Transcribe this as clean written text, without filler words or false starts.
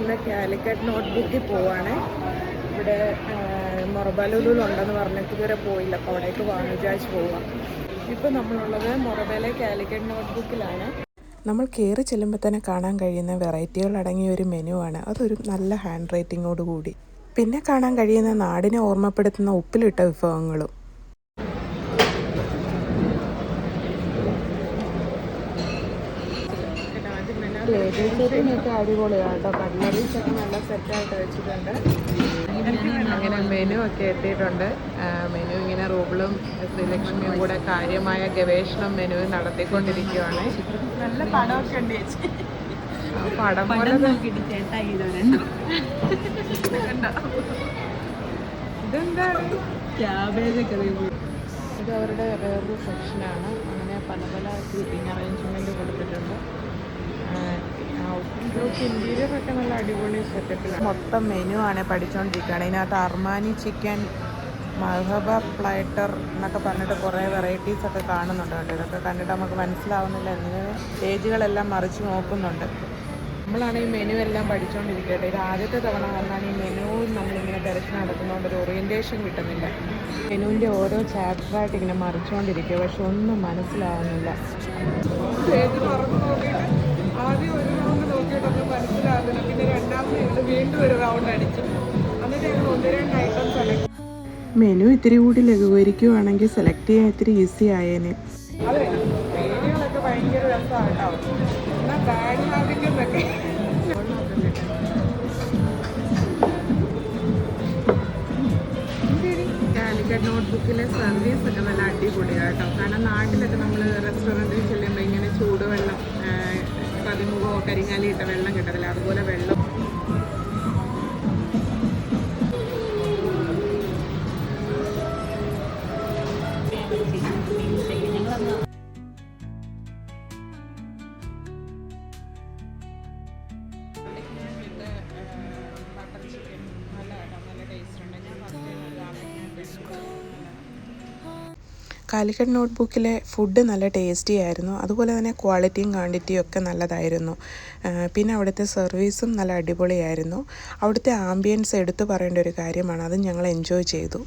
ഇന്ന് കാലിക്കറ്റ് നോട്ട്ബുക്കിൽ പോവാണ്. ഇവിടെ മൊറബാലുലുണ്ടെന്ന് പറഞ്ഞിട്ട് ഇതുവരെ പോയില്ല, അപ്പോൾ അവിടേക്ക് വാങ്ങിച്ചാച്ച് പോവാം. ഇപ്പോൾ നമ്മളുള്ളത് മൊറബയിലെ കാലിക്കറ്റ് നോട്ട്ബുക്കിലാണ്. നമ്മൾ കയറി ചെല്ലുമ്പോൾ തന്നെ കാണാൻ കഴിയുന്ന വെറൈറ്റികൾ അടങ്ങിയ ഒരു മെനു ആണ്. അതൊരു നല്ല ഹാൻഡ് റൈറ്റിങ്ങോട് കൂടി. പിന്നെ കാണാൻ കഴിയുന്ന നാടിനെ ഓർമ്മപ്പെടുത്തുന്ന ഉപ്പിലിട്ട വിഭവങ്ങളും. ലേഡീസിനൊക്കെ അടിപൊളിയാണ് കേട്ടോ. കട്ട്ലറീസൊക്കെ നല്ല സെറ്റായിട്ട് വെച്ചിട്ടുണ്ട്. അങ്ങനെ മെനു ഒക്കെ എത്തിയിട്ടുണ്ട്. മെനു ഇങ്ങനെ റൂബിളും ശ്രീലക്ഷ്മിയും കൂടെ കാര്യമായ ഗവേഷണം മെനു നടത്തിക്കൊണ്ടിരിക്കുകയാണ്. നല്ല പടമൊക്കെ ഉണ്ട് ചേച്ചി. പടം പോലെ ഇതെന്താണ്? ക്യാബേജ് കറി. ഇത് അവരുടെ വേറൊരു സെക്ഷനാണ്. അങ്ങനെ പല പല സീറ്റിംഗ് അറേഞ്ച്മെൻറ്റ് കൊടുത്തിട്ടുണ്ട്. ഔട്ട്ലുക്ക് ഇൻറ്റീരിയറൊക്കെ നല്ല അടിപൊളി സെറ്റപ്പിലാണ്. മൊത്തം മെനു ആണ് പഠിച്ചുകൊണ്ടിരിക്കുകയാണ്. ഇതിനകത്ത് അർമാനി ചിക്കൻ, മഹബ പ്ലേറ്റർ എന്നൊക്കെ പറഞ്ഞിട്ട് കുറേ വെറൈറ്റീസൊക്കെ കാണുന്നുണ്ട്. ഇതൊക്കെ കണ്ടിട്ട് നമുക്ക് മനസ്സിലാവുന്നില്ല. എന്നിങ്ങനെ പേജുകളെല്ലാം മറിച്ച് നോക്കുന്നുണ്ട്. നമ്മളാണ് ഈ മെനു എല്ലാം പഠിച്ചുകൊണ്ടിരിക്കട്ടെ. ഇത് ആദ്യത്തെ തവണ വന്നാൽ ഈ മെനു നമ്മളിങ്ങനെ തിരക്ക് നടക്കുന്നതുകൊണ്ട് ഒരു ഓറിയൻറ്റേഷൻ കിട്ടുന്നില്ല. മെനുവിൻ്റെ ഓരോ ചാപ്റ്ററായിട്ട് ഇങ്ങനെ മറിച്ചുകൊണ്ടിരിക്കുക, പക്ഷെ ഒന്നും മനസ്സിലാവുന്നില്ല. പേജ് തുറന്ന് നോക്കിയിട്ട് ആദ്യം ഒരു റൗണ്ട് നോക്കിയിട്ടൊന്നും മനസ്സിലാകുന്നില്ല. പിന്നെ രണ്ടാമത് വീണ്ടും ഒരു റൗണ്ട് അടിച്ചു. എന്നിട്ട് ഞങ്ങൾ 1-2 ഐറ്റം സെലക്ട്. മെനു ഇത്തിരി കൂടി ലഘൂകരിക്കുകയാണെങ്കിൽ സെലക്ട് ചെയ്യാൻ ഇത്തിരി ഈസി ആയേനെ. അതെ, പേരുകളൊക്കെ ഭയങ്കര രസമാണ് കേട്ടോ. എന്നാൽ ബാഡ് ഹാബിറ്റ് എന്നൊക്കെ. കാലിക്കറ്റ് നോട്ട്ബുക്കിലെ സർവീസ് ഒക്കെ നല്ല അടിപൊളിയാണ് കേട്ടോ. കാരണം നാട്ടിലൊക്കെ നമ്മൾ റെസ്റ്റോറൻറ്റിൽ ചെല്ലുമ്പോൾ ഇങ്ങനെ ചൂടുവെള്ളം, പതിമുഖമോ കരിങ്ങാലിയിട്ട വെള്ളം കിട്ടത്തില്ല, അതുപോലെ വെള്ളം. കാലിക്കറ്റ് നോട്ട്ബുക്കിലെ ഫുഡ് നല്ല ടേസ്റ്റി ആയിരുന്നു. അതുപോലെ തന്നെ ക്വാളിറ്റിയും ക്വാണ്ടിറ്റിയും ഒക്കെ നല്ലതായിരുന്നു. പിന്നെ അവിടുത്തെ സർവീസും നല്ല അടിപൊളിയായിരുന്നു. അവിടുത്തെ ആംബിയൻസ് എടുത്തു പറയേണ്ട ഒരു കാര്യമാണ്. അത് ഞങ്ങൾ എൻജോയ് ചെയ്തു.